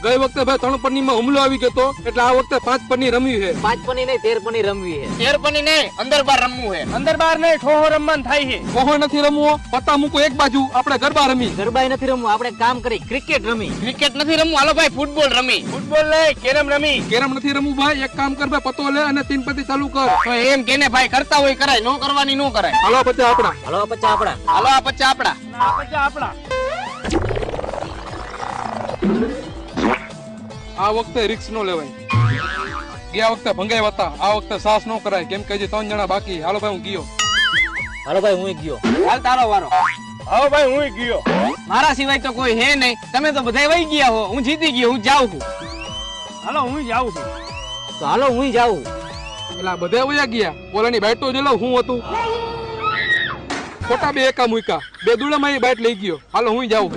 ગઈ વખતે ભાઈ 3 પન્નીમાં હુમલો આવી ગયો તો એટલે આ વખતે 5 પન્ની રમવી છે. 5 પન્ની નહીં 13 પન્ની રમવી છે. 13 પન્ની નહીં, અંદર બાર રમવું છે. અંદર બાર નહીં, ઠોહો રમવાનું થાય છે. કોહો નથી રમવો, પત્તા મૂકો એક બાજુ, આપણે ગરબા રમી. ગરબાય નથી રમવું, આપણે કામ કરી ક્રિકેટ રમી. ક્રિકેટ નથી રમવું, હાલો ભાઈ ફૂટબોલ રમી. ફૂટબોલ નહીં, કેરમ રમી. કેરમ નથી રમવું ભાઈ, એક કામ કર ભાઈ, પત્તો લે અને 3 પત્તી ચાલુ કર. તો એમ કેને ભાઈ કરતા હોય કરાય, નો કરવાની નો કરાય. હાલો પછી આપણા હાલો પચ્ચા આપડા. હાલો આ પચ્ચા આપડા. આ પછી આપણા. આ વખતે રિક્સ નો લેવાય. ગયા વખતે ભંગાઈ હતા, આ વખતે સાસ નો કરાય, કેમ કે હજી 3 જણા બાકી. હાલો ભાઈ હું ગયો. હાલો ભાઈ હું ગયો. હાલ તારો વારો. હા ભાઈ હું ગયો. મારા સિવાય તો કોઈ હે નહીં, તમે તો બધા વહી ગયા હો. હું જીતી ગયો, હું જાઉં છું. હાલો હું જાઉં છું. તો હાલો હું જાઉં. એટલે બધા વયા ગયા. ઓલાની બાઈટ તો જોઈ લો હું હતું. ખોટા 2 એકા મૂક્યા, 2 દુડામાં એ બાઈટ લઈ ગયો. હાલો હું જાઉં.